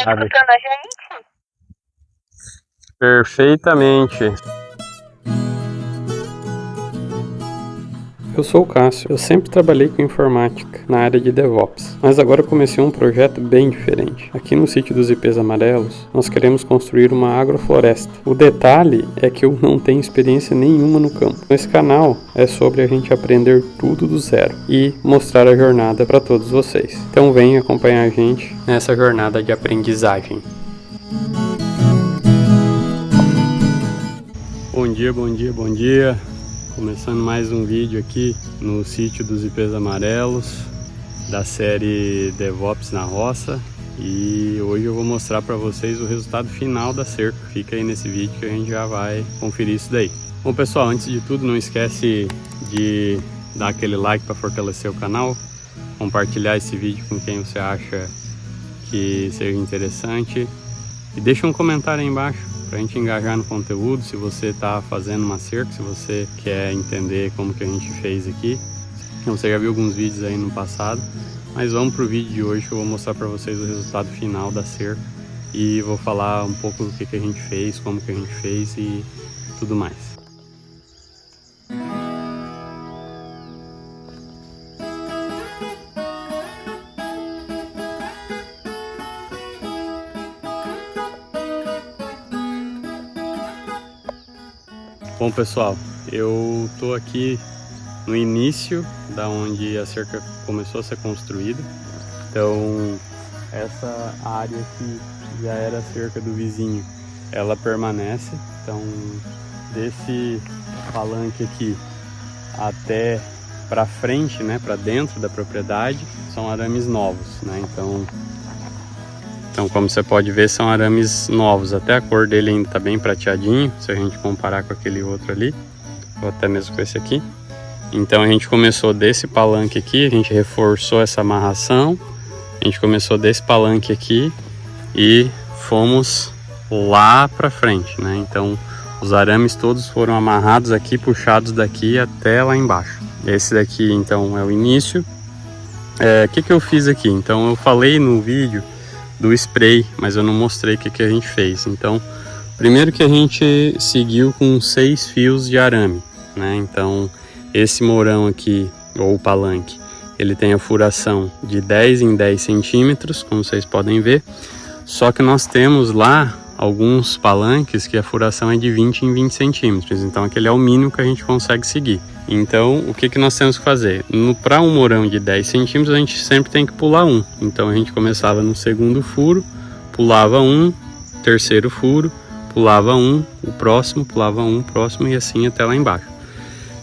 Tá escutando a gente? Perfeitamente. Eu sou o Cássio, eu sempre trabalhei com informática na área de DevOps, mas agora comecei um projeto bem diferente. Aqui no sítio dos IPs Amarelos, nós queremos construir uma agrofloresta. O detalhe é que eu não tenho experiência nenhuma no campo. Esse canal é sobre a gente aprender tudo do zero e mostrar a jornada para todos vocês. Então venha acompanhar a gente nessa jornada de aprendizagem. Bom dia, bom dia, bom dia. Começando mais um vídeo aqui no sítio dos IPs Amarelos da série DevOps na Roça, e hoje eu vou mostrar para vocês o resultado final da cerca. Fica aí nesse vídeo que a gente já vai conferir isso daí. Bom pessoal, antes de tudo não esquece de dar aquele like para fortalecer o canal, compartilhar esse vídeo com quem você acha que seja interessante e deixa um comentário aí embaixo para a gente engajar no conteúdo. Se você está fazendo uma cerca, se você quer entender como que a gente fez aqui. Você já viu alguns vídeos aí no passado, mas vamos para o vídeo de hoje que eu vou mostrar para vocês o resultado final da cerca e vou falar um pouco do que a gente fez, como que a gente fez e tudo mais. Bom pessoal, eu tô aqui no início da onde a cerca começou a ser construída. Então essa área aqui já era a cerca do vizinho, ela permanece. Então desse palanque aqui até para frente, né, para dentro da propriedade, são arames novos, né? Então, como você pode ver, são arames novos. Até a cor dele ainda está bem prateadinho, se a gente comparar com aquele outro ali, ou até mesmo com esse aqui. Então a gente começou desse palanque aqui, a gente reforçou essa amarração, a gente começou desse palanque aqui e fomos lá para frente, né? Então os arames todos foram amarrados aqui, puxados daqui até lá embaixo. Esse daqui então é o início. O que eu fiz aqui? Então eu falei no vídeo do spray, mas eu não mostrei o que a gente fez. Então, primeiro que a gente seguiu com 6 fios de arame, né? Então, esse mourão aqui, ou o palanque, ele tem a furação de 10 em 10 centímetros, como vocês podem ver. Só que nós temos lá alguns palanques que a furação é de 20 em 20 centímetros. Então, aquele é o mínimo que a gente consegue seguir. Então, o que nós temos que fazer? Para um mourão de 10 centímetros, a gente sempre tem que pular um. Então, a gente começava no segundo furo, pulava um, terceiro furo, pulava um, o próximo, pulava um, próximo, e assim até lá embaixo.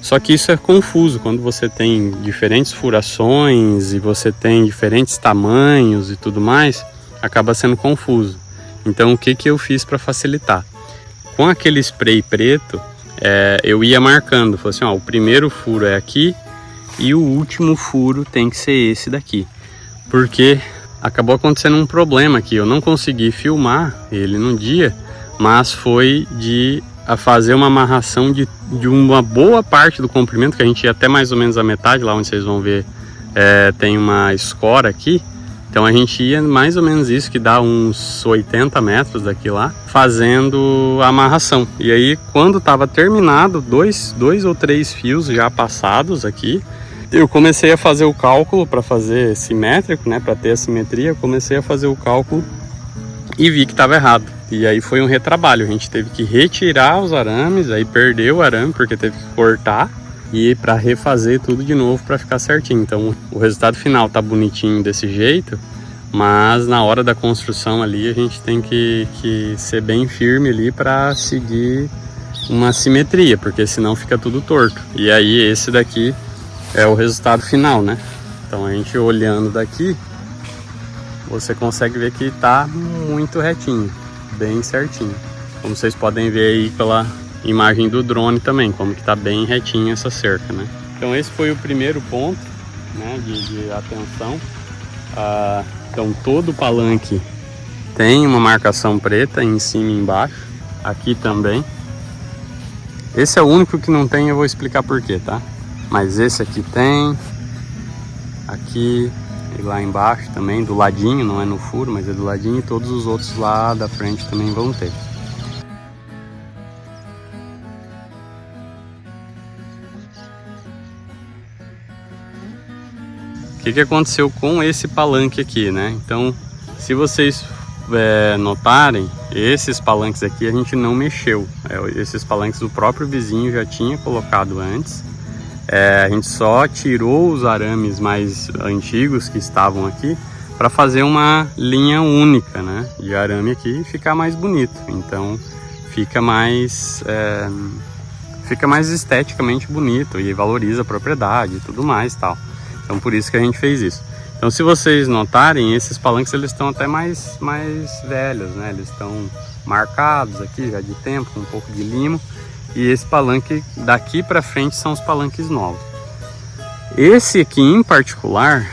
Só que isso é confuso quando você tem diferentes furações e você tem diferentes tamanhos e tudo mais, acaba sendo confuso. Então, o que eu fiz para facilitar? Com aquele spray preto, eu ia marcando, falei assim, ó, o primeiro furo é aqui e o último furo tem que ser esse daqui. Porque acabou acontecendo um problema aqui, eu não consegui filmar ele no dia, mas foi a fazer uma amarração de uma boa parte do comprimento, que a gente ia até mais ou menos a metade, lá onde vocês vão ver tem uma escora aqui. Então a gente ia mais ou menos isso, que dá uns 80 metros daqui lá, fazendo a amarração. E aí quando estava terminado, dois ou três fios já passados aqui, eu comecei a fazer o cálculo para fazer simétrico, né, para ter a simetria. Eu comecei a fazer o cálculo e vi que estava errado. E aí foi um retrabalho, a gente teve que retirar os arames, aí perdeu o arame porque teve que cortar e para refazer tudo de novo para ficar certinho. Então o resultado final tá bonitinho desse jeito, mas na hora da construção ali a gente tem que ser bem firme ali para seguir uma simetria, porque senão fica tudo torto. E aí esse daqui é o resultado final, né? Então a gente olhando daqui, você consegue ver que tá muito retinho, bem certinho, como vocês podem ver aí pela imagem do drone também, como que tá bem retinho essa cerca, né? Então esse foi o primeiro ponto, né, de atenção. Então todo o palanque tem uma marcação preta em cima e embaixo, aqui também. Esse é o único que não tem, eu vou explicar por quê, tá? Mas esse aqui tem, aqui e lá embaixo também, do ladinho, não é no furo, mas é do ladinho, e todos os outros lá da frente também vão ter. O que aconteceu com esse palanque aqui, né? Então, se vocês notarem, esses palanques aqui a gente não mexeu. Esses palanques o próprio vizinho já tinha colocado antes. A gente só tirou os arames mais antigos que estavam aqui para fazer uma linha única, né, de arame aqui e ficar mais bonito. Então fica mais esteticamente bonito e valoriza a propriedade e tudo mais tal. Então por isso que a gente fez isso. Então se vocês notarem, esses palanques eles estão até mais velhos, né? Eles estão marcados aqui já de tempo, com um pouco de limo. E esse palanque daqui para frente são os palanques novos. Esse aqui em particular,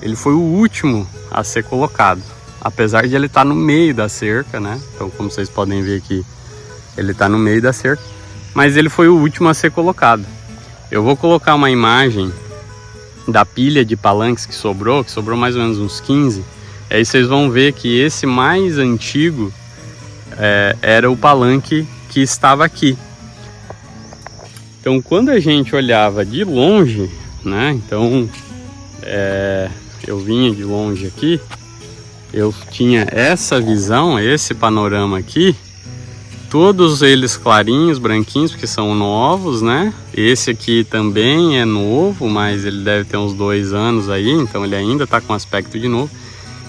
ele foi o último a ser colocado. Apesar de ele estar no meio da cerca, né? Então como vocês podem ver aqui, ele está no meio da cerca. Mas ele foi o último a ser colocado. Eu vou colocar uma imagem da pilha de palanques que sobrou mais ou menos uns 15. Aí vocês vão ver que esse mais antigo era o palanque que estava aqui. Então quando a gente olhava de longe, né, então eu vinha de longe aqui, eu tinha essa visão, esse panorama aqui, todos eles clarinhos, branquinhos, porque são novos, né? Esse aqui também é novo, mas ele deve ter uns 2 anos aí, então ele ainda tá com aspecto de novo.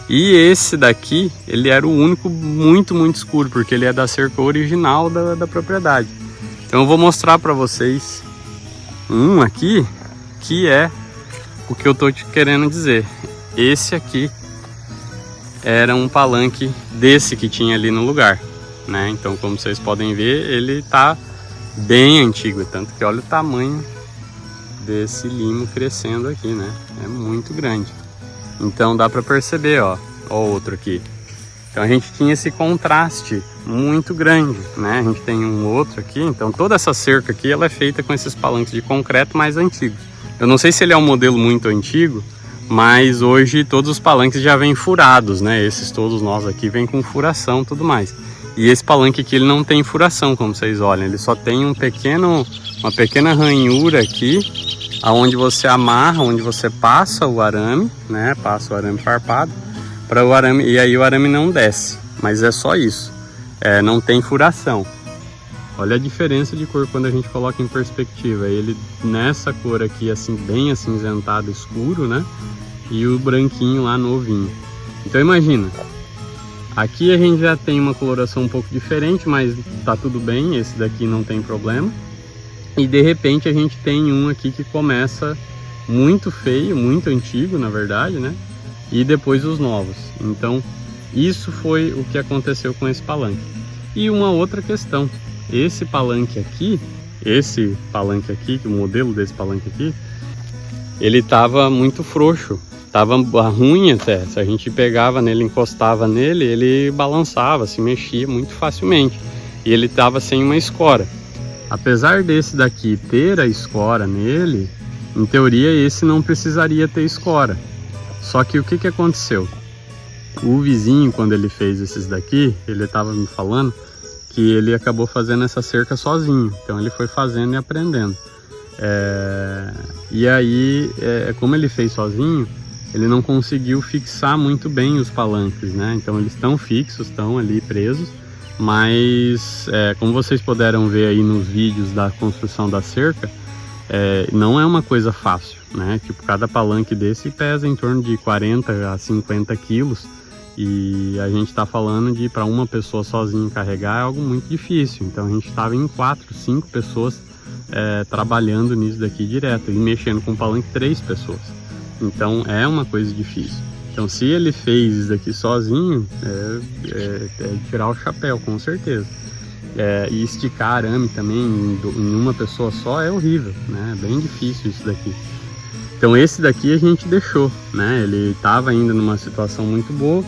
E esse daqui, ele era o único muito escuro, porque ele é da cerca original da propriedade. Então eu vou mostrar para vocês um aqui, que é o que eu tô te querendo dizer. Esse aqui era um palanque desse que tinha ali no lugar, né? Então como vocês podem ver, ele tá bem antigo, tanto que olha o tamanho desse limo crescendo aqui, né? É muito grande. Então dá para perceber, ó outro aqui. Então a gente tinha esse contraste muito grande, né? A gente tem um outro aqui, então toda essa cerca aqui ela é feita com esses palanques de concreto mais antigos. Eu não sei se ele é um modelo muito antigo, mas hoje todos os palanques já vêm furados, né? Esses todos nós aqui vêm com furação e tudo mais. E esse palanque aqui ele não tem furação, como vocês olham, ele só tem uma pequena ranhura aqui, aonde você amarra, onde você passa o arame, né? Passa o arame farpado para o arame, e aí o arame não desce, mas é só isso. Não tem furação. Olha a diferença de cor quando a gente coloca em perspectiva. Ele nessa cor aqui, assim, bem acinzentado, escuro, né? E o branquinho lá novinho. Então imagina, aqui a gente já tem uma coloração um pouco diferente, mas tá tudo bem, esse daqui não tem problema. E de repente a gente tem um aqui que começa muito feio, muito antigo na verdade, né? E depois os novos. Então isso foi o que aconteceu com esse palanque. E uma outra questão, esse palanque aqui, que o modelo desse palanque aqui, ele tava muito frouxo, tava ruim até. Se a gente pegava nele, encostava nele, ele balançava, se mexia muito facilmente. E ele tava sem uma escora. Apesar desse daqui ter a escora nele, em teoria esse não precisaria ter escora. Só que o que aconteceu? O vizinho, quando ele fez esses daqui, ele estava me falando que ele acabou fazendo essa cerca sozinho. Então ele foi fazendo e aprendendo. E aí, como ele fez sozinho, ele não conseguiu fixar muito bem os palanques, né? Então eles estão fixos, estão ali presos. Mas, como vocês puderam ver aí nos vídeos da construção da cerca, não é uma coisa fácil, né? Tipo, cada palanque desse pesa em torno de 40 a 50 quilos. E a gente está falando de para uma pessoa sozinha carregar é algo muito difícil. Então a gente estava em 4, 5 pessoas trabalhando nisso daqui direto. E mexendo com o palanque 3 pessoas. Então é uma coisa difícil. Então se ele fez isso daqui sozinho, é tirar o chapéu, com certeza. E esticar arame também em uma pessoa só é horrível, né? É bem difícil isso daqui. Então esse daqui a gente deixou, né? Ele estava ainda numa situação muito boa.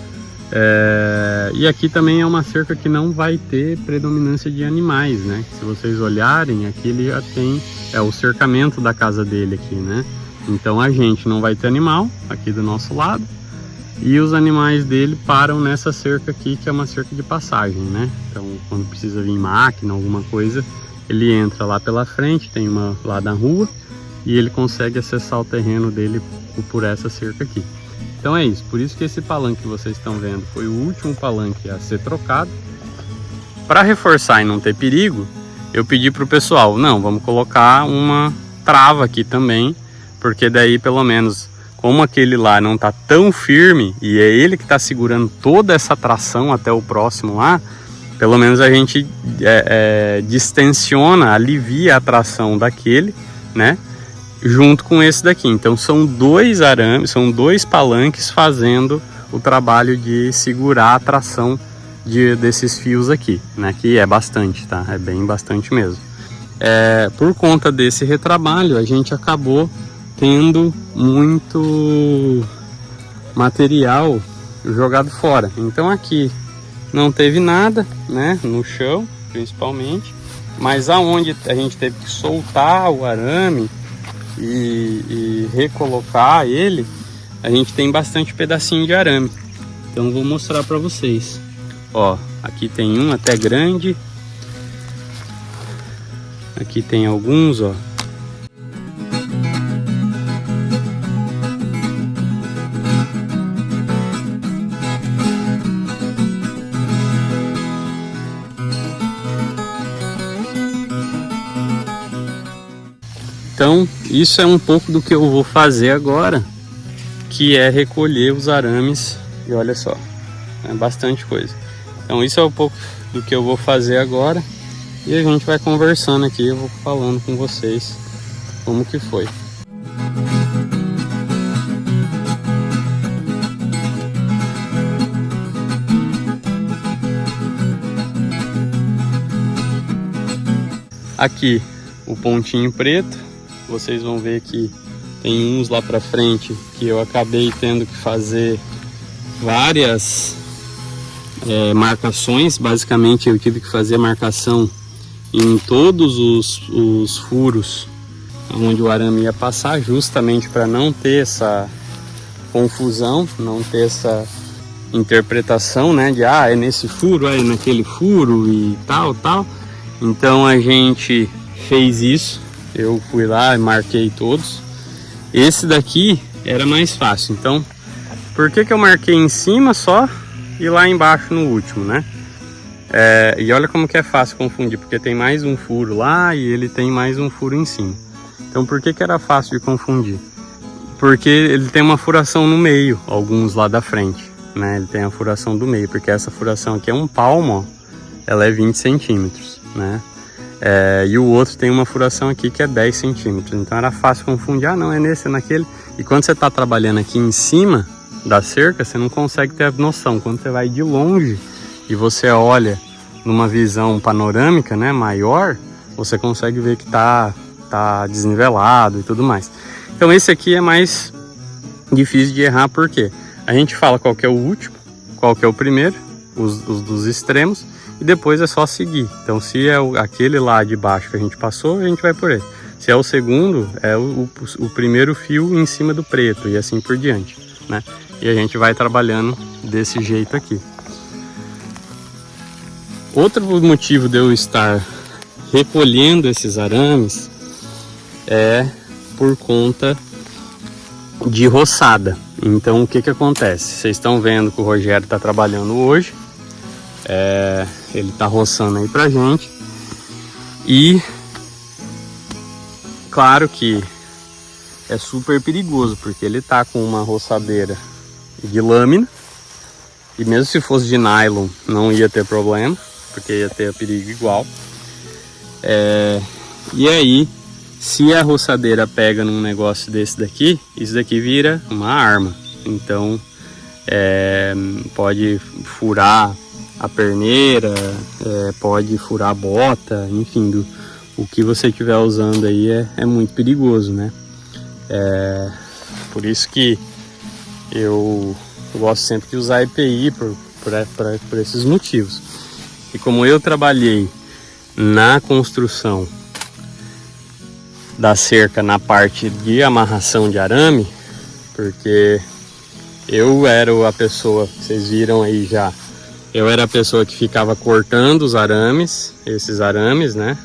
E aqui também é uma cerca que não vai ter predominância de animais, né? Se vocês olharem, aqui ele já tem o cercamento da casa dele aqui, né? Então a gente não vai ter animal aqui do nosso lado e os animais dele param nessa cerca aqui, que é uma cerca de passagem, né? Então quando precisa vir máquina, alguma coisa, ele entra lá pela frente, tem uma lá na rua, e ele consegue acessar o terreno dele por essa cerca aqui. Então é isso, por isso que esse palanque que vocês estão vendo foi o último palanque a ser trocado. Para reforçar e não ter perigo, eu pedi para o pessoal, não, vamos colocar uma trava aqui também, porque daí pelo menos, como aquele lá não está tão firme, e é ele que está segurando toda essa tração até o próximo lá, pelo menos a gente distensiona, alivia a tração daquele, né? Junto com esse daqui. Então são dois arames, são dois palanques fazendo o trabalho de segurar a tração desses fios aqui, né? Que é bastante, tá? É bem bastante mesmo. Por conta desse retrabalho, a gente acabou tendo muito material jogado fora. Então aqui não teve nada, né? No chão, principalmente. Mas aonde a gente teve que soltar o arame e recolocar ele, a gente tem bastante pedacinho de arame. Então vou mostrar para vocês. Ó, aqui tem um até grande. Aqui tem alguns, ó. Então, isso é um pouco do que eu vou fazer agora, que é recolher os arames. E olha só, é bastante coisa. Então, isso é um pouco do que eu vou fazer agora. E a gente vai conversando aqui, eu vou falando com vocês como que foi. Aqui, o pontinho preto. Vocês vão ver que tem uns lá pra frente que eu acabei tendo que fazer várias marcações. Basicamente eu tive que fazer marcação em todos os furos onde o arame ia passar, justamente para não ter essa confusão, não ter essa interpretação, né, de é nesse furo, é naquele furo e tal. Então a gente fez isso. Eu fui lá e marquei todos. Esse daqui era mais fácil. Então, por que eu marquei em cima só e lá embaixo no último, né? E olha como que é fácil confundir, porque tem mais um furo lá e ele tem mais um furo em cima. Então, por que era fácil de confundir? Porque ele tem uma furação no meio, alguns lá da frente, né? Ele tem a furação do meio, porque essa furação aqui é um palmo, ó, ela é 20 centímetros, né? E o outro tem uma furação aqui que é 10 centímetros. Então era fácil confundir, não, é nesse, é naquele. E quando você está trabalhando aqui em cima da cerca, você não consegue ter a noção. Quando você vai de longe e você olha numa visão panorâmica, né, maior, você consegue ver que tá desnivelado e tudo mais. Então esse aqui é mais difícil de errar, porque a gente fala qual que é o último, qual que é o primeiro, os dos extremos, e depois é só seguir. Então se é aquele lá de baixo que a gente passou, a gente vai por ele. Se é o segundo, é o primeiro fio em cima do preto e assim por diante, né? E a gente vai trabalhando desse jeito aqui. Outro motivo de eu estar recolhendo esses arames é por conta de roçada. Então o que acontece? Vocês estão vendo que o Rogério está trabalhando hoje. Ele tá roçando aí pra gente. E claro que é super perigoso, porque ele tá com uma roçadeira de lâmina, e mesmo se fosse de nylon não ia ter problema, porque ia ter perigo igual. E aí, se a roçadeira pega num negócio desse daqui, isso daqui vira uma arma. Então pode furar a perneira, pode furar a bota, enfim, o que você estiver usando aí é muito perigoso, né? Por isso que eu gosto sempre de usar EPI por esses motivos. E como eu trabalhei na construção da cerca na parte de amarração de arame, porque eu era a pessoa, vocês viram aí já, eu era a pessoa que ficava cortando os arames, esses arames, né?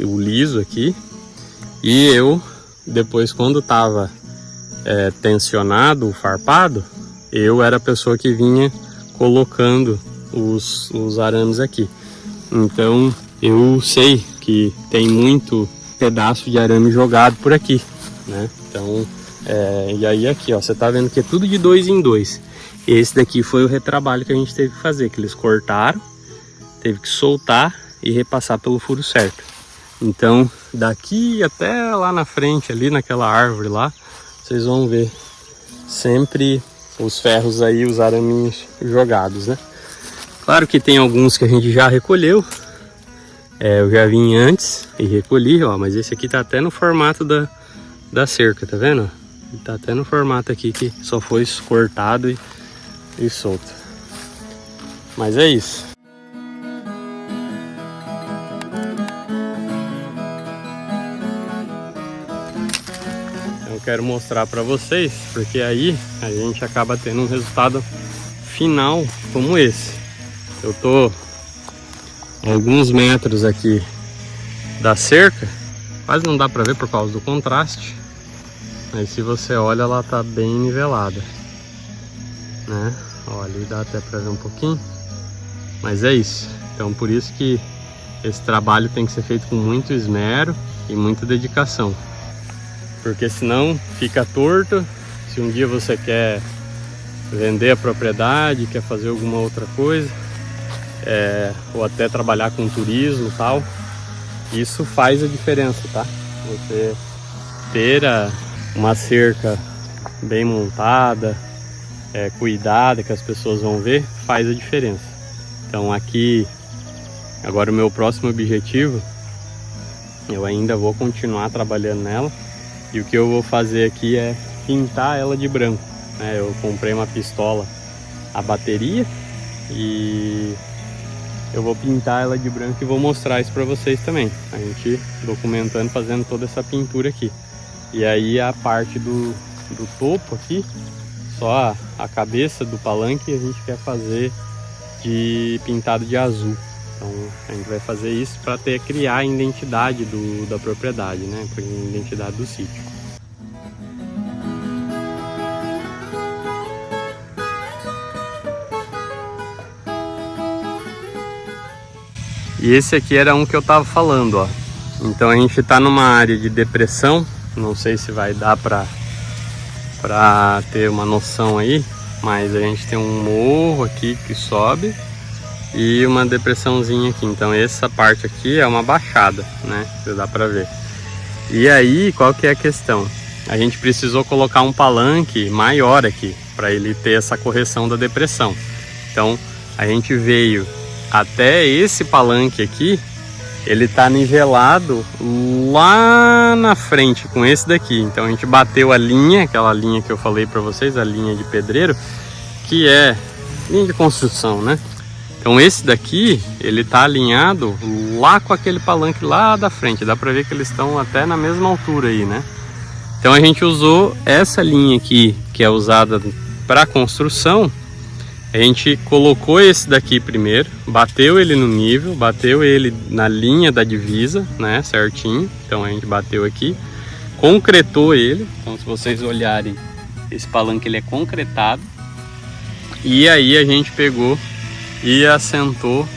O liso aqui. E eu, depois, quando estava tensionado o farpado, eu era a pessoa que vinha colocando os arames aqui. Então eu sei que tem muito pedaço de arame jogado por aqui, né? Então, e aí aqui, ó, você tá vendo que é tudo de 2 em 2. Esse daqui foi o retrabalho que a gente teve que fazer, que eles cortaram, teve que soltar e repassar pelo furo certo. Então, daqui até lá na frente, ali naquela árvore lá, vocês vão ver sempre os ferros aí, os araminhos jogados, né? Claro que tem alguns que a gente já recolheu. Eu já vim antes e recolhi, ó, mas esse aqui tá até no formato da cerca, tá vendo? Ele tá até no formato aqui que só foi cortado e solto. Mas é isso. Eu quero mostrar para vocês, porque aí a gente acaba tendo um resultado final como esse. Eu tô a alguns metros aqui da cerca, quase não dá para ver por causa do contraste, mas se você olha, ela tá bem nivelada, né? Olha, ali dá até para ver um pouquinho, mas é isso. Então por isso que esse trabalho tem que ser feito com muito esmero e muita dedicação, porque senão fica torto. Se um dia você quer vender a propriedade, quer fazer alguma outra coisa, ou até trabalhar com turismo e tal, isso faz a diferença, tá? Você ter uma cerca bem montada, cuidada, que as pessoas vão ver, faz a diferença. Então aqui, agora o meu próximo objetivo, eu ainda vou continuar trabalhando nela, e o que eu vou fazer aqui é pintar ela de branco, né? Eu comprei uma pistola a bateria e eu vou pintar ela de branco e vou mostrar isso para vocês também. A gente documentando, fazendo toda essa pintura aqui. E aí a parte do topo aqui, só a cabeça do palanque, a gente quer fazer de pintado de azul. Então a gente vai fazer isso para criar a identidade da propriedade, né? A identidade do sítio. E esse aqui era um que eu tava falando, ó. Então a gente tá numa área de depressão, não sei se vai dar pra ter uma noção aí, mas a gente tem um morro aqui que sobe e uma depressãozinha aqui. Então essa parte aqui é uma baixada, né? Dá pra ver. E aí, qual que é a questão? A gente precisou colocar um palanque maior aqui, para ele ter essa correção da depressão. Então a gente veio até esse palanque aqui, ele tá nivelado lá na frente com esse daqui. Então a gente bateu a linha, aquela linha que eu falei para vocês, a linha de pedreiro, que é linha de construção, né? Então esse daqui, ele tá alinhado lá com aquele palanque lá da frente. Dá para ver que eles estão até na mesma altura aí, né? Então a gente usou essa linha aqui, que é usada para construção. A gente colocou esse daqui primeiro, bateu ele no nível, bateu ele na linha da divisa, né, certinho. Então a gente bateu aqui, concretou ele. Então se vocês olharem, esse palanque ele é concretado. E aí a gente pegou e assentou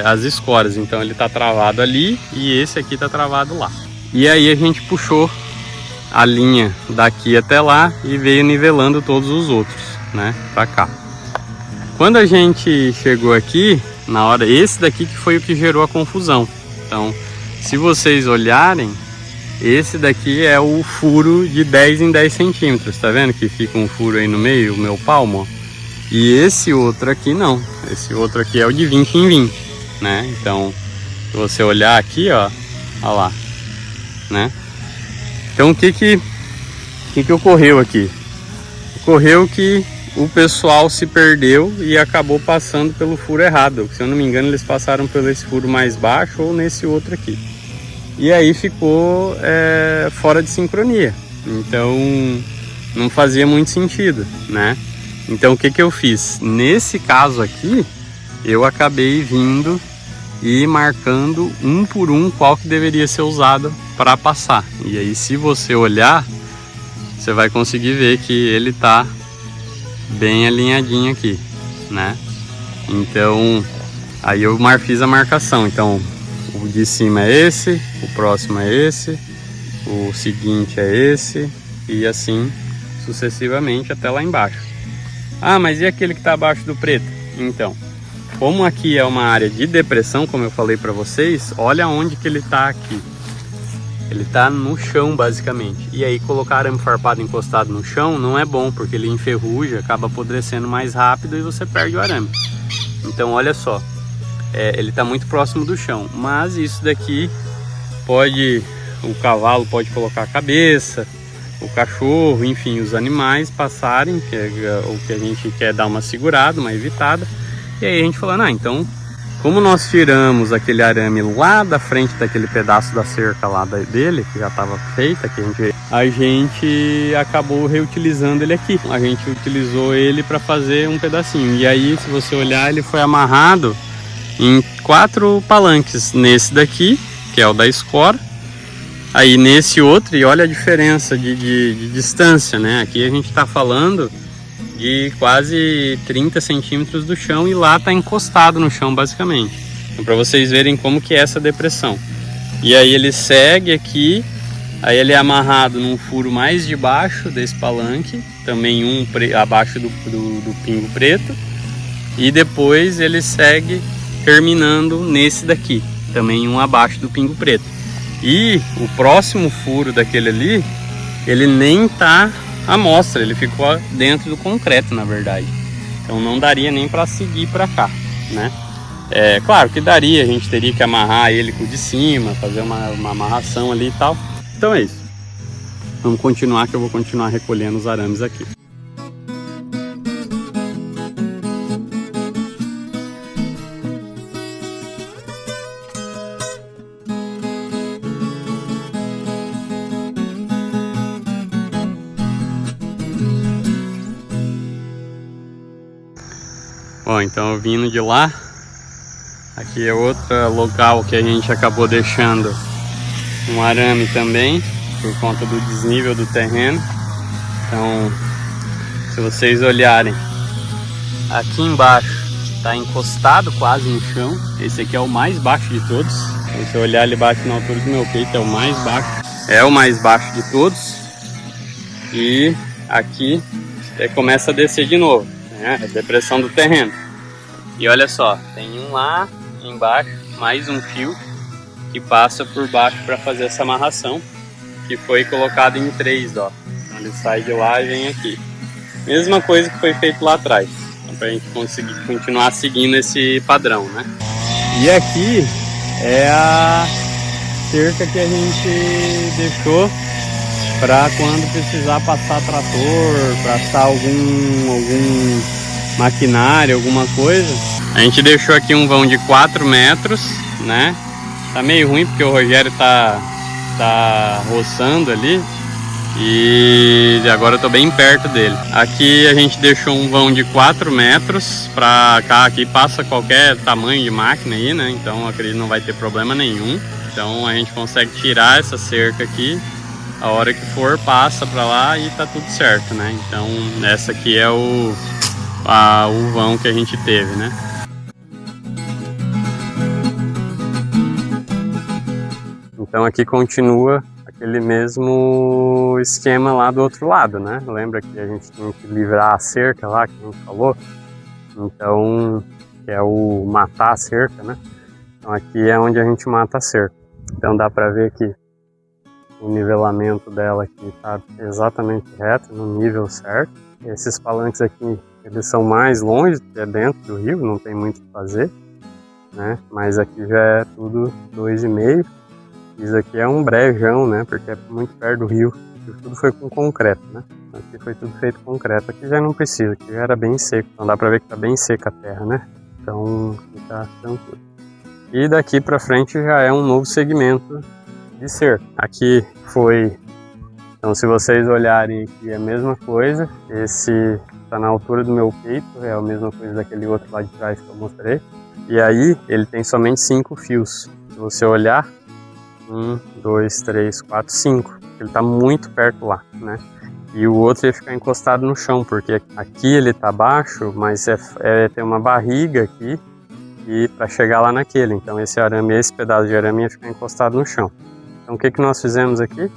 as escoras. Então ele tá travado ali e esse aqui tá travado lá. E aí a gente puxou a linha daqui até lá e veio nivelando todos os outros, né, pra cá. Quando a gente chegou aqui, na hora, esse daqui que foi o que gerou a confusão. Então, se vocês olharem, esse daqui é o furo de 10 em 10 centímetros, tá vendo que fica um furo aí no meio, o meu palmo, ó. E esse outro aqui não, esse outro aqui é o de 20 em 20, né? Então, se você olhar aqui, ó lá, né? Então, o que ocorreu aqui? Ocorreu que o pessoal se perdeu e acabou passando pelo furo errado. Se eu não me engano, eles passaram por esse furo mais baixo ou nesse outro aqui. e aí ficou fora de sincronia. Então não fazia muito sentido, né? Então o que eu fiz? Nesse caso aqui, eu acabei vindo e marcando um por um qual que deveria ser usado para passar. E aí, se você olhar, você vai conseguir ver que ele tá bem alinhadinho aqui, né? Então aí eu fiz a marcação. Então o de cima é esse, o próximo é esse, o seguinte é esse, e assim sucessivamente até lá embaixo. Ah, mas e aquele que está abaixo do preto? Então, como aqui é uma área de depressão, como eu falei para vocês, olha onde que ele está aqui. Ele está no chão, basicamente. E aí colocar arame farpado encostado no chão não é bom, porque ele enferruja, acaba apodrecendo mais rápido e você perde o arame. Então olha só, ele está muito próximo do chão, mas isso daqui o cavalo pode colocar a cabeça, o cachorro, enfim, os animais passarem, que é o que a gente quer dar uma segurada, uma evitada. E aí a gente falou, então, como nós tiramos aquele arame lá da frente daquele pedaço da cerca lá dele, que já estava feita, a gente acabou reutilizando ele aqui. A gente utilizou ele para fazer um pedacinho. E aí, se você olhar, ele foi amarrado em 4 palanques. Nesse daqui, que é o da Escora. Aí nesse outro, e olha a diferença de distância, né? Aqui a gente está falando de quase 30 centímetros do chão e lá está encostado no chão, basicamente. Então, para vocês verem como que é essa depressão. E aí ele segue aqui, aí ele é amarrado num furo mais de baixo desse palanque, também abaixo do pingo preto, e depois ele segue terminando nesse daqui, também um abaixo do pingo preto. E o próximo furo daquele ali, ele nem tá à mostra, ele ficou dentro do concreto, na verdade. Então não daria nem para seguir para cá, né? Claro que daria, a gente teria que amarrar ele com o de cima, fazer uma amarração ali e tal. Então é isso. Vamos continuar, que eu vou continuar recolhendo os arames aqui. Bom, então vindo de lá, aqui é outro local que a gente acabou deixando um arame também, por conta do desnível do terreno. Então, se vocês olharem, aqui embaixo está encostado quase no chão. Esse aqui é o mais baixo de todos. Se você olhar, ele bate na altura do meu peito, é o mais baixo. É o mais baixo de todos. E aqui começa a descer de novo, né? A depressão do terreno. E olha só, tem um lá embaixo, mais um fio que passa por baixo para fazer essa amarração, que foi colocado em 3, ó. Então ele sai de lá e vem aqui. Mesma coisa que foi feito lá atrás, então, para a gente conseguir continuar seguindo esse padrão, né? E aqui é a cerca que a gente deixou para quando precisar passar trator, passar algum maquinário, alguma coisa. A gente deixou aqui um vão de 4 metros, né? Tá meio ruim porque o Rogério tá roçando ali e agora eu tô bem perto dele. Aqui a gente deixou um vão de 4 metros para cá, aqui passa qualquer tamanho de máquina aí, né? Então acredito que não vai ter problema nenhum. Então a gente consegue tirar essa cerca aqui, a hora que for passa para lá e tá tudo certo, né? Então essa aqui é o vão que a gente teve, né? Então aqui continua aquele mesmo esquema lá do outro lado, né? Lembra que a gente tinha que livrar a cerca lá, que a gente falou? Então, que é o matar a cerca, né? Então aqui é onde a gente mata a cerca. Então dá pra ver que o nivelamento dela aqui tá exatamente reto, no nível certo. Esses palanques aqui, eles são mais longe, que é dentro do rio, não tem muito o que fazer, né? Mas aqui já é tudo 2,5. Isso aqui é um brejão, né? Porque é muito perto do rio. Tudo foi com concreto, né? Aqui foi tudo feito com concreto. Aqui já não precisa, aqui já era bem seco. Então dá pra ver que tá bem seca a terra, né? Então aqui tá tranquilo. E daqui pra frente já é um novo segmento de cerca. Aqui foi, então se vocês olharem aqui é a mesma coisa, esse tá na altura do meu peito, é a mesma coisa daquele outro lá de trás que eu mostrei. E aí ele tem somente 5 fios. Se você olhar, 1, 2, 3, 4, 5. Ele tá muito perto lá, né? E o outro ia ficar encostado no chão, porque aqui ele tá baixo, mas tem uma barriga aqui e para chegar lá naquele. Então esse pedaço de arame ia ficar encostado no chão. Então o que nós fizemos aqui?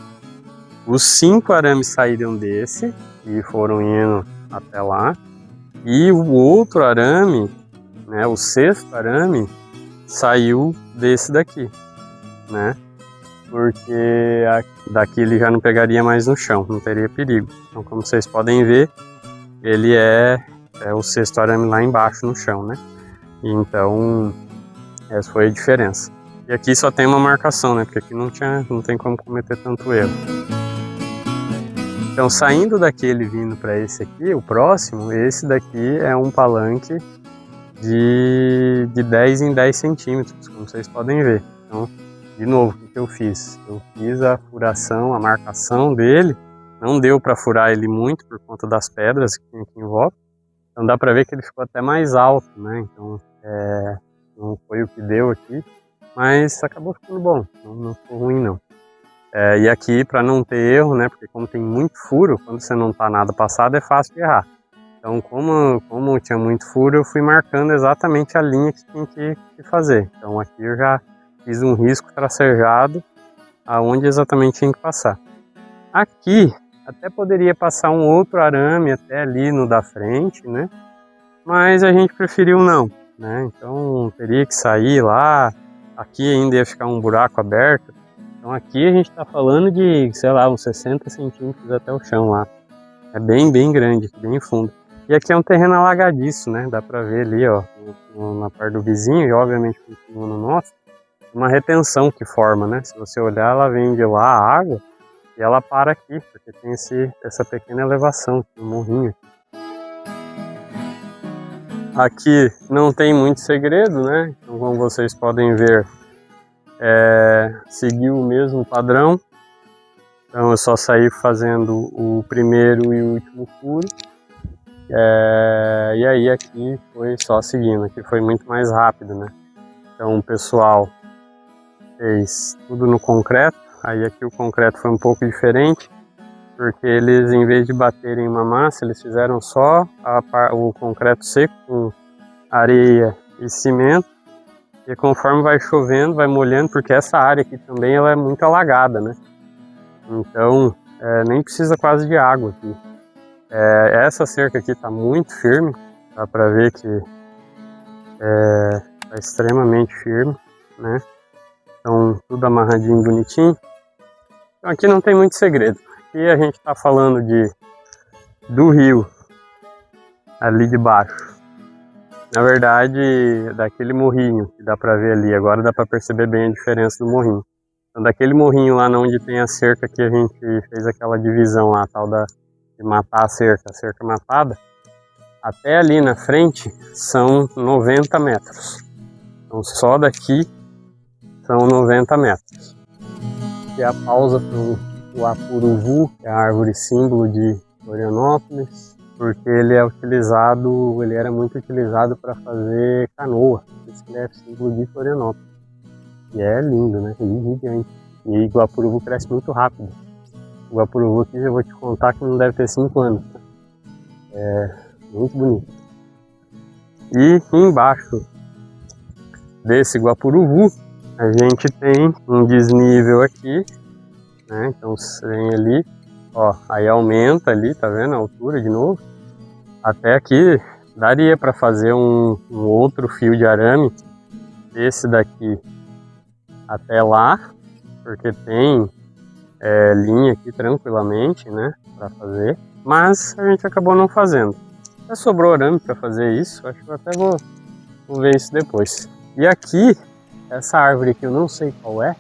Os 5 arames saíram desse e foram indo até lá. E o outro arame, né, o 6º arame, saiu desse daqui, né? Porque daqui ele já não pegaria mais no chão, não teria perigo. Então, como vocês podem ver, ele é o 6º arame lá embaixo no chão, né? Então, essa foi a diferença. E aqui só tem uma marcação, né? Porque aqui não tem como cometer tanto erro. Então, saindo daquele vindo para esse aqui, o próximo, esse daqui é um palanque de 10 em 10 centímetros, como vocês podem ver. Então, de novo, o que eu fiz? Eu fiz a furação, a marcação dele. Não deu para furar ele muito por conta das pedras que tem aqui em volta. Então dá para ver que ele ficou até mais alto, né? Então não foi o que deu aqui, mas acabou ficando bom. Não ficou ruim não. E aqui, para não ter erro, né? Porque como tem muito furo, quando você não tá nada passado é fácil de errar. Então como tinha muito furo, eu fui marcando exatamente a linha que tinha que fazer. Então aqui eu já fiz um risco tracejado aonde exatamente tinha que passar. Aqui até poderia passar um outro arame até ali no da frente, né? Mas a gente preferiu não, né? Então teria que sair lá, aqui ainda ia ficar um buraco aberto. Então aqui a gente está falando de, sei lá, uns 60 centímetros até o chão lá. É bem grande, bem fundo. E aqui é um terreno alagadiço, né? Dá para ver ali, ó, na parte do vizinho e obviamente continua no nosso. Uma retenção que forma, né? Se você olhar, ela vem de lá a água e ela para aqui, porque tem essa pequena elevação, um morrinho. Aqui não tem muito segredo, né? Então, como vocês podem ver, seguiu o mesmo padrão. Então eu só saí fazendo o primeiro e o último furo. E aí aqui foi só seguindo, aqui foi muito mais rápido, né? Então o pessoal fez tudo no concreto, aí aqui o concreto foi um pouco diferente, porque eles, em vez de baterem uma massa, eles fizeram só o concreto seco com areia e cimento, e conforme vai chovendo, vai molhando, porque essa área aqui também ela é muito alagada, né? Então nem precisa quase de água aqui. Essa cerca aqui está muito firme, dá para ver que está extremamente firme, né? Então tudo amarradinho, bonitinho. Então aqui não tem muito segredo. Aqui a gente está falando do rio ali de baixo. Na verdade, daquele morrinho que dá para ver ali. Agora dá para perceber bem a diferença do morrinho. Então daquele morrinho lá onde tem a cerca que a gente fez aquela divisão lá, tal de matar a cerca matada, até ali na frente são 90 metros. Então só daqui são 90 metros. E a pausa para o apuruvu, que é a árvore símbolo de Florianópolis, porque ele era muito utilizado para fazer canoa. Por isso que ele é símbolo de Florianópolis. E é lindo, né? E gigante. E o apuruvu cresce muito rápido. O apuruvu aqui eu vou te contar que não deve ter 5 anos. É muito bonito. E embaixo desse guapuruvu a gente tem um desnível aqui, né? Então você vem ali, ó, aí aumenta ali, tá vendo a altura de novo? Até aqui daria para fazer um outro fio de arame, esse daqui até lá, porque tem linha aqui tranquilamente, né, para fazer, mas a gente acabou não fazendo. Até sobrou arame para fazer isso, acho que eu até vou ver isso depois. E aqui, essa árvore aqui eu não sei qual é,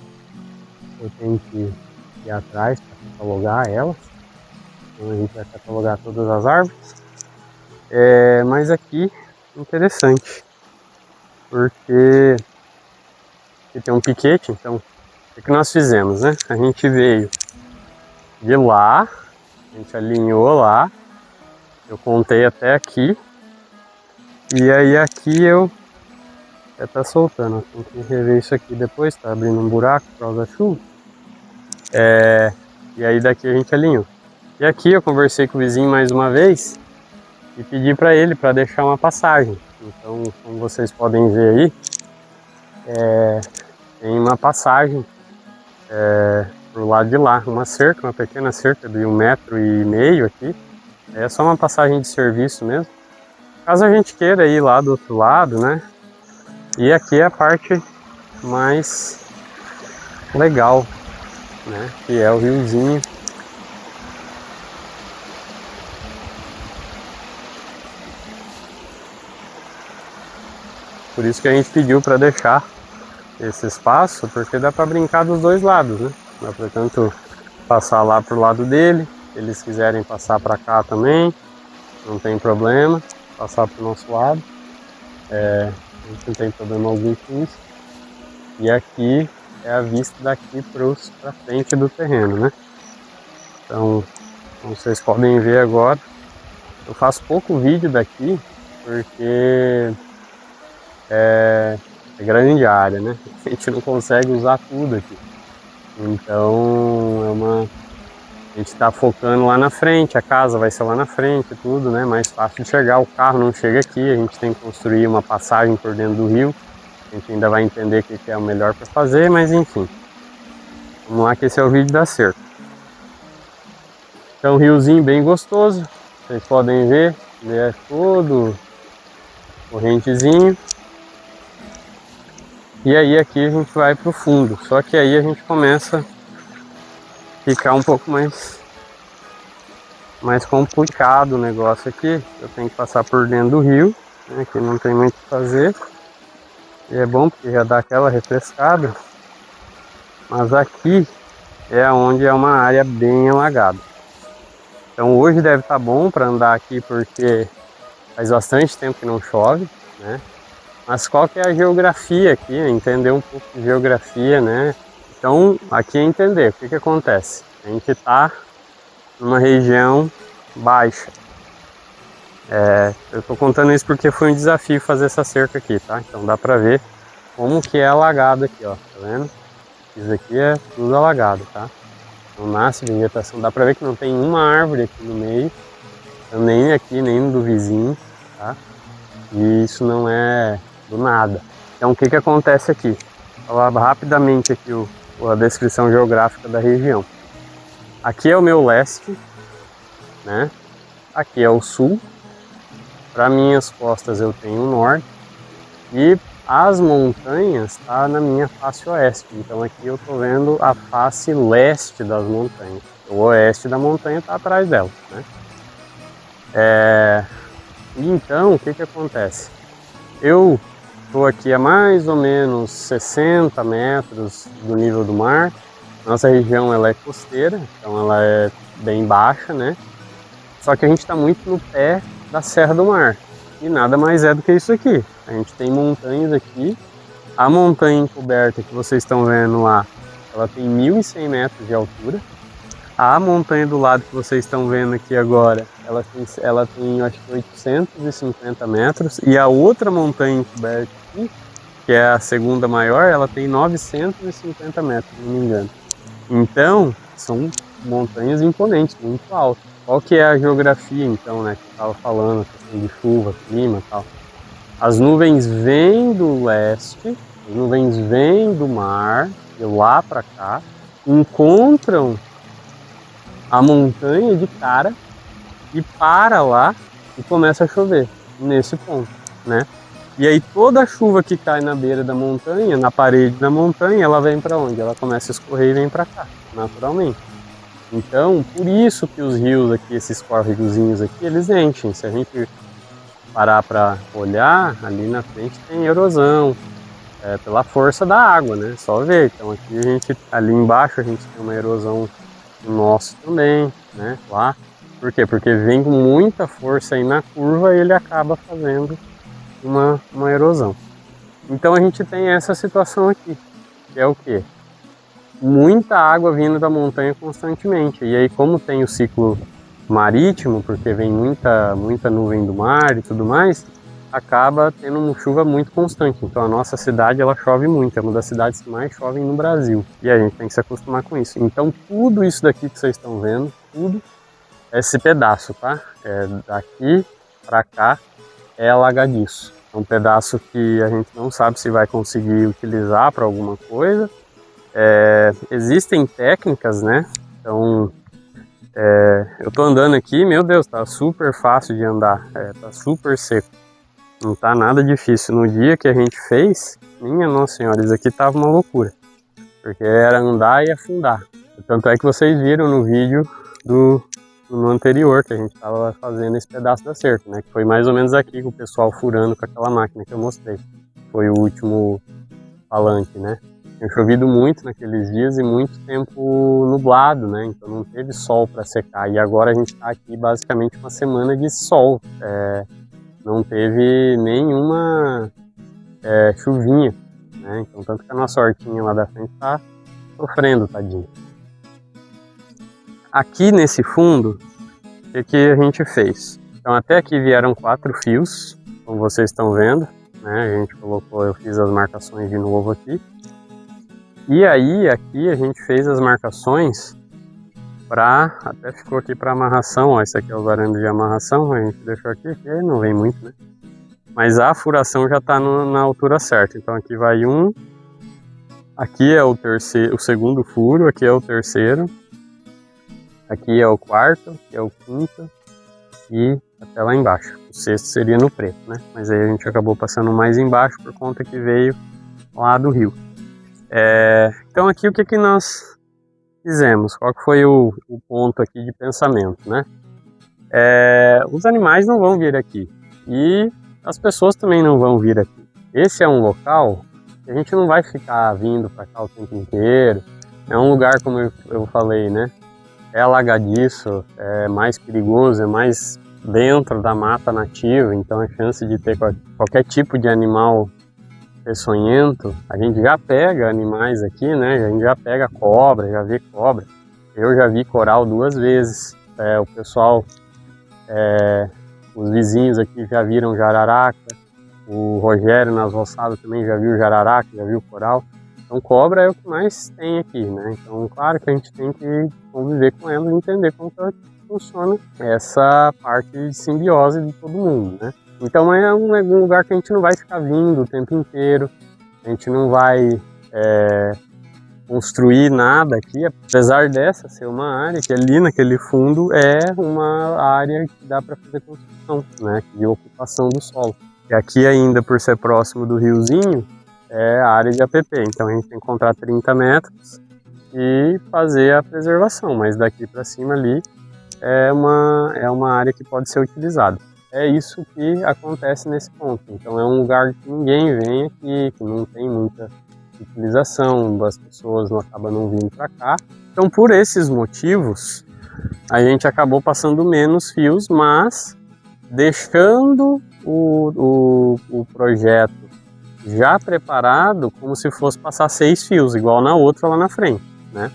eu tenho que ir atrás para catalogar ela. Então a gente vai catalogar todas as árvores. Mas aqui, interessante, porque tem um piquete, então O que nós fizemos, né? A gente veio de lá, a gente alinhou lá, eu contei até aqui, e aí aqui eu já tá soltando, tem que rever isso aqui depois, tá abrindo um buraco por causa da chuva. E aí daqui a gente alinhou. E aqui eu conversei com o vizinho mais uma vez e pedi para ele para deixar uma passagem. Então, como vocês podem ver aí, tem uma passagem pro lado de lá, uma cerca, uma pequena cerca de 1,5 metro aqui. É só uma passagem de serviço mesmo. Caso a gente queira ir lá do outro lado, né? E aqui é a parte mais legal, né? Que é o riozinho. Por isso que a gente pediu para deixar esse espaço, porque dá para brincar dos dois lados, né? Dá para tanto passar lá pro lado dele, se eles quiserem passar para cá também, não tem problema, passar pro nosso lado, a gente não tem problema algum com isso. E aqui é a vista daqui para frente do terreno, né? Então, como vocês podem ver agora, eu faço pouco vídeo daqui, porque é grande área, né? A gente não consegue usar tudo aqui. Então, a gente está focando lá na frente, a casa vai ser lá na frente e tudo, né? Mais fácil de chegar, o carro não chega aqui, a gente tem que construir uma passagem por dentro do rio. A gente ainda vai entender o que é o melhor para fazer, mas enfim. Vamos lá que esse é o vídeo da cerca. Então, riozinho bem gostoso, vocês podem ver, ele é todo correntezinho. E aí aqui a gente vai para o fundo, só que aí a gente começa a ficar um pouco mais complicado o negócio aqui. Eu tenho que passar por dentro do rio, né? Aqui não tem muito o que fazer. E é bom porque já dá aquela refrescada. Mas aqui é onde é uma área bem alagada. Então hoje deve estar bom para andar aqui porque faz bastante tempo que não chove, né? Mas qual que é a geografia aqui? Entender um pouco de geografia, né? Então, aqui é entender o que acontece. A gente está numa região baixa. Eu estou contando isso porque foi um desafio fazer essa cerca aqui, tá? Então dá para ver como que é alagado aqui, ó. Tá vendo? Isso aqui é tudo alagado, tá? Não nasce vegetação. Dá para ver que não tem uma árvore aqui no meio. Nem aqui, nem do vizinho, tá? E isso não é do nada. Então o que acontece aqui? Vou falar rapidamente aqui a descrição geográfica da região. Aqui é o meu leste, né? Aqui é o sul. Para minhas costas eu tenho o norte. E as montanhas tá na minha face oeste. Então aqui eu tô vendo a face leste das montanhas. O oeste da montanha tá atrás dela, né? Então o que acontece? Eu estou aqui a mais ou menos 60 metros do nível do mar. Nossa região ela é costeira, então ela é bem baixa, né? Só que a gente está muito no pé da Serra do Mar. E nada mais é do que isso aqui. A gente tem montanhas aqui. A montanha encoberta que vocês estão vendo lá, ela tem 1.100 metros de altura. A montanha do lado que vocês estão vendo aqui agora, ela tem acho que 850 metros. E a outra montanha encoberta aqui, que é a segunda maior, ela tem 950 metros, se não me engano. Então, são montanhas imponentes, muito altas. Qual que é a geografia, então, né, que eu estava falando, a questão de chuva, clima e tal. As nuvens vêm do leste, as nuvens vêm do mar, de lá para cá, encontram a montanha de cara e para lá e começa a chover nesse ponto, né? E aí toda a chuva que cai na beira da montanha, na parede da montanha, ela vem para onde? Ela começa a escorrer e vem para cá, naturalmente. Então, por isso que os rios aqui, esses córregozinhos aqui, eles enchem. Se a gente parar para olhar, ali na frente tem erosão, pela força da água, né? Só ver. Então aqui ali embaixo a gente tem uma erosão nosso também, né? Lá. Por quê? Porque vem com muita força aí na curva e ele acaba fazendo uma erosão. Então a gente tem essa situação aqui, que é o quê? muita água vindo da montanha constantemente. E aí, como tem o ciclo marítimo, porque vem muita nuvem do mar e tudo mais, acaba tendo uma chuva muito constante. Então a nossa cidade, ela chove muito, é uma das cidades que mais chovem no Brasil. E a gente tem que se acostumar com isso. Então tudo isso daqui que vocês estão vendo, tudo, esse pedaço, tá? Daqui para cá é alagadiço. É um pedaço que a gente não sabe se vai conseguir utilizar para alguma coisa. Existem técnicas, né? Então, eu tô andando aqui, meu Deus, tá super fácil de andar, tá super seco. Não tá nada difícil. No dia que a gente fez, minha Nossa Senhora, isso aqui tava uma loucura. Porque era andar e afundar. Tanto é que vocês viram no vídeo no anterior, que a gente tava fazendo esse pedaço da cerca, né? Que foi mais ou menos aqui com o pessoal furando com aquela máquina que eu mostrei. Foi o último palanque, né? Tinha chovido muito naqueles dias e muito tempo nublado, né? Então não teve sol para secar. E agora a gente tá aqui basicamente uma semana de sol. Não teve nenhuma chuvinha, né? Então tanto que a nossa hortinha lá da frente tá sofrendo, tadinho. Aqui nesse fundo, o que a gente fez? Então até aqui vieram 4 fios, como vocês estão vendo, né? A gente colocou, eu fiz as marcações de novo aqui. E aí aqui a gente fez as marcações até ficou aqui para amarração, ó, esse aqui é o arame de amarração, a gente deixou aqui, que não vem muito, né? Mas a furação já está na altura certa, então aqui vai um, aqui é o segundo furo, aqui é o terceiro, aqui é o quarto, aqui é o quinto e até lá embaixo. O sexto seria no preto, né? Mas aí a gente acabou passando mais embaixo por conta que veio lá do rio. Então aqui o que nós fizemos? Qual que foi o ponto aqui de pensamento, né? Os animais não vão vir aqui e as pessoas também não vão vir aqui. Esse é um local que a gente não vai ficar vindo para cá o tempo inteiro. É um lugar, como eu falei, né? É alagadiço, é mais perigoso, é mais dentro da mata nativa, então a chance de ter qualquer tipo de animal peçonhento, a gente já pega animais aqui, né? A gente já pega cobra, já vê cobra. Eu já vi coral 2 vezes. O pessoal, os vizinhos aqui já viram jararaca. O Rogério nas roçadas também já viu jararaca, já viu coral. Então cobra é o que mais tem aqui, né? Então claro que a gente tem que conviver com elas e entender como que funciona essa parte de simbiose de todo mundo, né? Então é um lugar que a gente não vai ficar vindo o tempo inteiro, a gente não vai construir nada aqui, apesar dessa ser uma área que ali naquele fundo é uma área que dá para fazer construção, né, de ocupação do solo. E aqui ainda, por ser próximo do riozinho, é a área de APP, então a gente tem que encontrar 30 metros e fazer a preservação, mas daqui para cima ali é uma área que pode ser utilizada. É isso que acontece nesse ponto. Então é um lugar que ninguém vem aqui, que não tem muita utilização, as pessoas não acabam não vindo para cá. Então por esses motivos, a gente acabou passando menos fios, mas deixando o projeto já preparado como se fosse passar 6 fios, igual na outra lá na frente, né?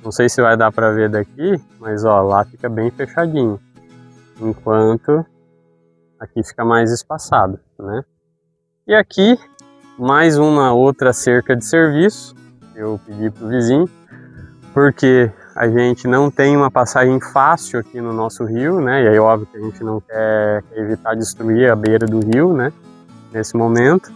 Não sei se vai dar para ver daqui, mas ó, lá fica bem fechadinho, enquanto aqui fica mais espaçado, né? E aqui, mais uma outra cerca de serviço, eu pedi pro vizinho, porque a gente não tem uma passagem fácil aqui no nosso rio, né? E aí, óbvio que a gente não quer evitar destruir a beira do rio, né? Nesse momento.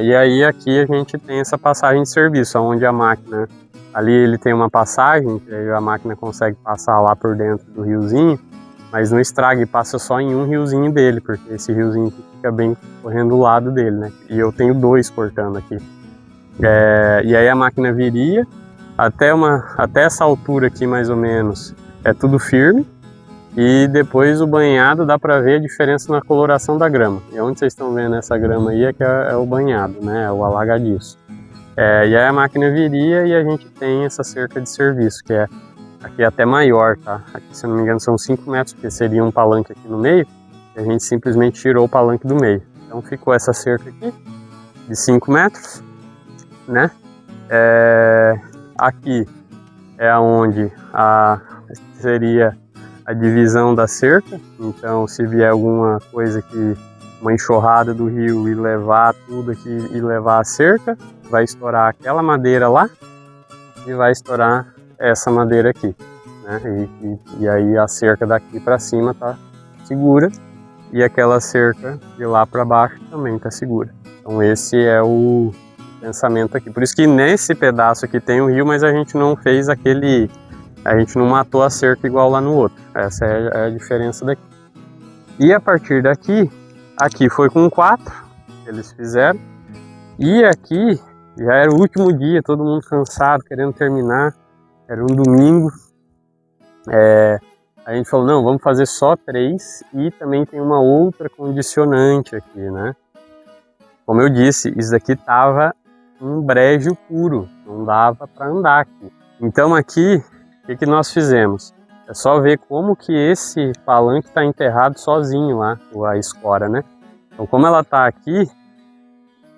E aí, aqui a gente tem essa passagem de serviço, onde a máquina, ali ele tem uma passagem, que aí a máquina consegue passar lá por dentro do riozinho, mas não estraga e passa só em um riozinho dele, porque esse riozinho fica bem correndo do lado dele, né? E eu tenho 2 cortando aqui. E aí a máquina viria, até essa altura aqui mais ou menos, é tudo firme, e depois o banhado dá para ver a diferença na coloração da grama. E onde vocês estão vendo essa grama aí é o banhado, né? É o alagadiço. E aí a máquina viria e a gente tem essa cerca de serviço, que aqui é até maior, tá? Aqui, se eu não me engano, são 5 metros, porque seria um palanque aqui no meio, e a gente simplesmente tirou o palanque do meio. Então ficou essa cerca aqui, de 5 metros, né? aqui é onde seria a divisão da cerca. Então, se vier alguma coisa que uma enxurrada do rio e levar tudo aqui e levar a cerca, vai estourar aquela madeira lá e vai estourar essa madeira aqui, né? E aí a cerca daqui para cima tá segura e aquela cerca de lá para baixo também tá segura. Então esse é o pensamento aqui. Por isso que nesse pedaço aqui tem o rio, mas a gente não fez aquele, a gente não matou a cerca igual lá no outro. Essa é a diferença daqui. E a partir daqui, aqui foi com 4 que eles fizeram. E aqui já era o último dia, todo mundo cansado, querendo terminar. Era um domingo. A gente falou, não, vamos fazer só 3. E também tem uma outra condicionante aqui, né? Como eu disse, isso daqui tava um brejo puro, não dava para andar aqui. Então aqui, o que nós fizemos? É só ver como que esse palanque está enterrado sozinho lá, a escora, né? Então como ela está aqui,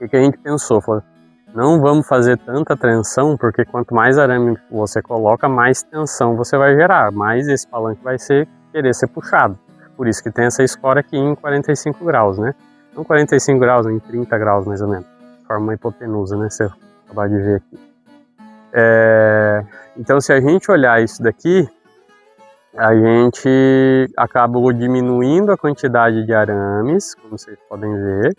o que a gente pensou? Falou, não vamos fazer tanta tensão, porque quanto mais arame você coloca, mais tensão você vai gerar, mais esse palanque vai querer ser puxado. Por isso que tem essa escora aqui em 45 graus, né? Não 45 graus, em 30 graus mais ou menos. Forma uma hipotenusa, né? Você acabar de ver aqui. Então se a gente olhar isso daqui, a gente acabou diminuindo a quantidade de arames, como vocês podem ver.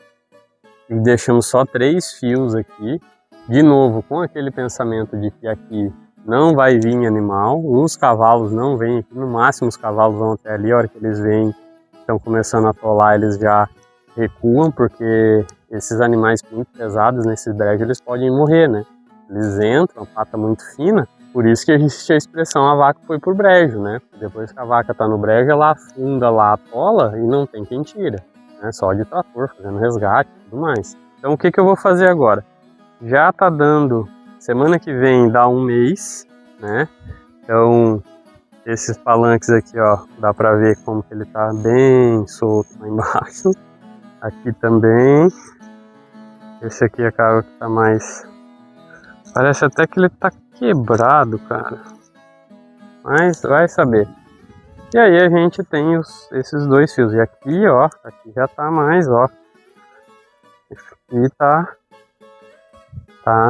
E deixamos só 3 fios aqui. De novo, com aquele pensamento de que aqui não vai vir animal. Os cavalos não vêm aqui. No máximo os cavalos vão até ali. A hora que eles vêm, estão começando a atolar, eles já recuam. Porque esses animais muito pesados nesses brejos, eles podem morrer, né? Eles entram, pata muito fina. Por isso que a gente tinha a expressão, a vaca foi pro brejo, né? Depois que a vaca tá no brejo, ela afunda lá, atola e não tem quem tira. Só de trator, fazendo resgate e tudo mais. Então o que eu vou fazer agora? Já tá dando, semana que vem dá 1 mês, né? Então esses palanques aqui, ó, dá pra ver como que ele tá bem solto lá embaixo. Aqui também. Esse aqui é cara que tá mais... Parece até que ele tá quebrado, cara. Mas vai saber. E aí a gente tem esses 2 fios. E aqui, ó, aqui já tá mais, ó. E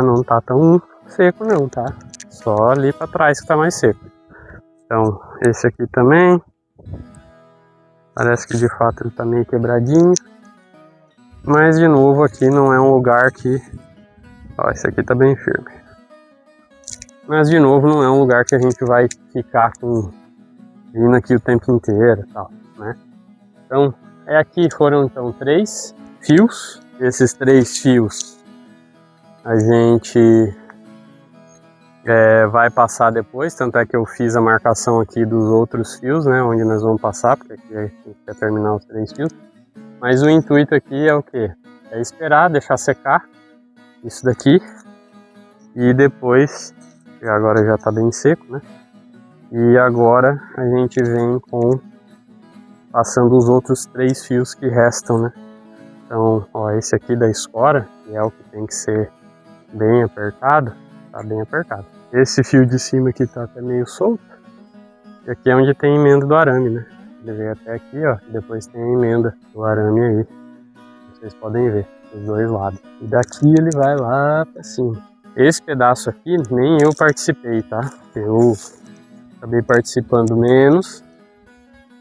não tá tão seco não, tá? Só ali pra trás que tá mais seco. Então, esse aqui também. Parece que de fato ele tá meio quebradinho. Mas de novo aqui não é um lugar que... Ó, esse aqui tá bem firme. Mas de novo não é um lugar que a gente vai ficar vindo aqui o tempo inteiro e tal, né? Então, aqui foram então 3 fios. Esses 3 fios a gente vai passar depois, tanto é que eu fiz a marcação aqui dos outros fios, né? Onde nós vamos passar, porque aqui a gente quer terminar os 3 fios. Mas o intuito aqui é o quê? É esperar, deixar secar isso daqui. E depois, agora já tá bem seco, né? E agora a gente vem passando os outros 3 fios que restam, né? Então, ó, esse aqui da escora, que é o que tem que ser bem apertado, tá bem apertado. Esse fio de cima aqui tá até meio solto. E aqui é onde tem a emenda do arame, né? Ele veio até aqui, ó, e depois tem a emenda do arame aí. Vocês podem ver, dos 2 lados. E daqui ele vai lá pra cima. Esse pedaço aqui, nem eu participei, tá? Eu acabei participando menos.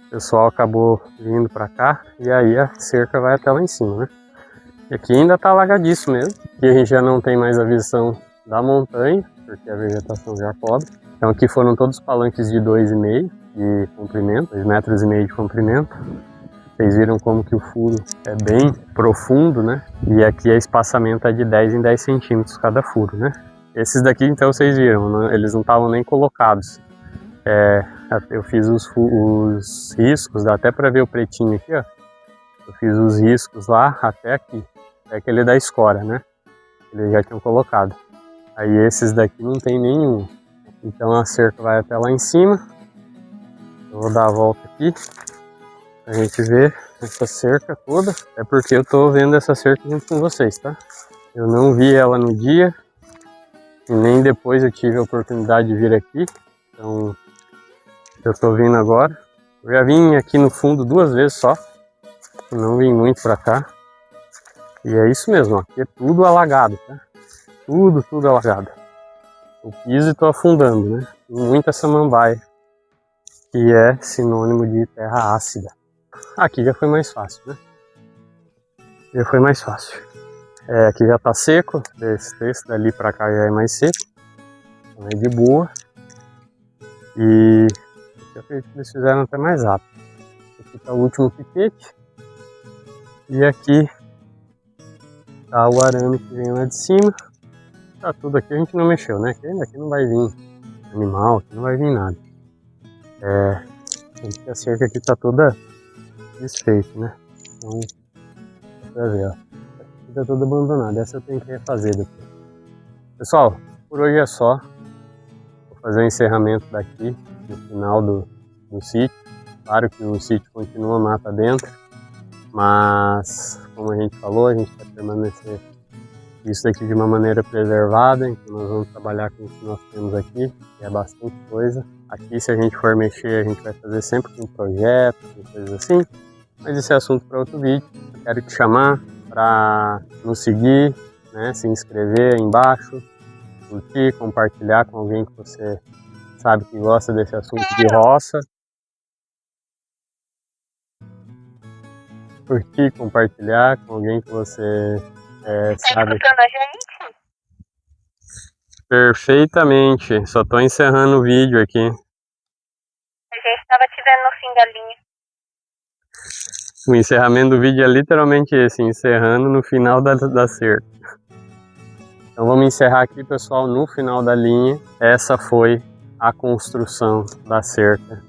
O pessoal acabou vindo pra cá. E aí a cerca vai até lá em cima, né? E aqui ainda tá alagadiço mesmo. Aqui a gente já não tem mais a visão da montanha, porque a vegetação já cobre. Então aqui foram todos palanques de 2,5 de comprimento, 2,5 metros de comprimento. Vocês viram como que o furo é bem profundo, né? E aqui a espaçamento é de 10 em 10 centímetros cada furo, né? Esses daqui, então, vocês viram, né? Eles não estavam nem colocados. Eu fiz os riscos, dá até para ver o pretinho aqui, ó. Eu fiz os riscos lá até aqui, até aquele da escora, né? Eles já tinham colocado. Aí esses daqui não tem nenhum. Então a cerca vai até lá em cima. Eu vou dar a volta aqui pra gente ver essa cerca toda. É porque eu tô vendo essa cerca junto com vocês, tá? Eu não vi ela no dia. e nem depois eu tive a oportunidade de vir aqui. Então eu tô vindo agora. Eu já vim aqui no fundo 2 vezes só, não vim muito pra cá. E é isso mesmo, ó. Aqui é tudo alagado, tá? Tudo alagado. O piso tô afundando, né? Muita samambaia, que é sinônimo de terra ácida. Aqui já foi mais fácil, né? Já foi mais fácil. Aqui já tá seco, desse dali pra cá já é mais seco. Então é de boa. E eu acredito que eles fizeram até mais rápido. Aqui tá o último piquete. E aqui tá o arame que vem lá de cima. Tá tudo aqui, a gente não mexeu, né? Aqui não vai vir animal, aqui não vai vir nada. A cerca aqui tá toda desfeita, né? Então, dá pra ver, ó. Aqui tá toda abandonada. Essa eu tenho que refazer depois. Pessoal, por hoje é só. Vou fazer o encerramento daqui, no final do sítio. Claro que o sítio continua mata dentro, mas, como a gente falou, a gente vai permanecer isso daqui de uma maneira preservada, então nós vamos trabalhar com o que nós temos aqui, que é bastante coisa. Aqui, se a gente for mexer, a gente vai fazer sempre com projeto, com coisas assim, mas esse é assunto para outro vídeo. Eu quero te chamar para nos seguir, né, se inscrever aí embaixo, curtir, compartilhar com alguém que você sabe que gosta desse assunto de roça. Curtir, compartilhar com alguém que você sabe. Tá escutando a gente? Perfeitamente, só tô encerrando o vídeo aqui. A gente estava te vendo no fim da linha. O encerramento do vídeo é literalmente esse, encerrando no final da cerca. Então vamos encerrar aqui, pessoal, no final da linha. Essa foi a construção da cerca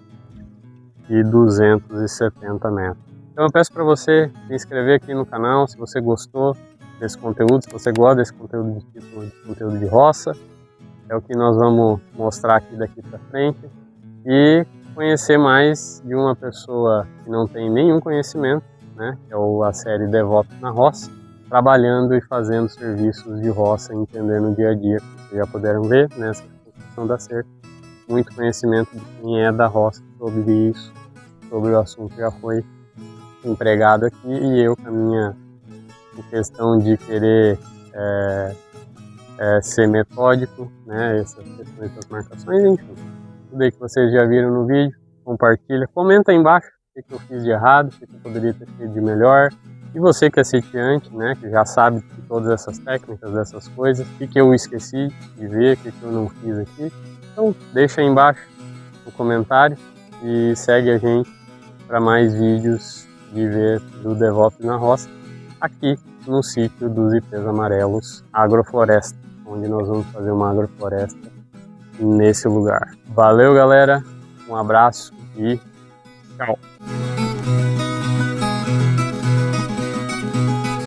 de 270 metros. Então eu peço para você se inscrever aqui no canal, se você gostou desse conteúdo, se você gosta desse conteúdo de título de conteúdo de roça. É o que nós vamos mostrar aqui daqui para frente. E conhecer mais de uma pessoa que não tem nenhum conhecimento, né? Que é a série Devotos na Roça, trabalhando e fazendo serviços de roça, entendendo o dia a dia, como vocês já puderam ver nessa construção da cerca. Muito conhecimento de quem é da roça sobre isso, sobre o assunto já foi empregado aqui, e eu com a minha questão de querer ser metódico, né, essas questões das marcações, enfim, tudo aí que vocês já viram no vídeo, compartilha, comenta aí embaixo o que eu fiz de errado, o que eu poderia ter feito de melhor, e você que é sitiante, né, que já sabe de todas essas técnicas, dessas coisas, o que eu esqueci de ver, o que eu não fiz aqui, então deixa aí embaixo no comentário e segue a gente para mais vídeos de ver do Devotos na Roça, aqui no sítio dos Ipês Amarelos Agrofloresta, onde nós vamos fazer uma agrofloresta nesse lugar. Valeu, galera, um abraço e tchau!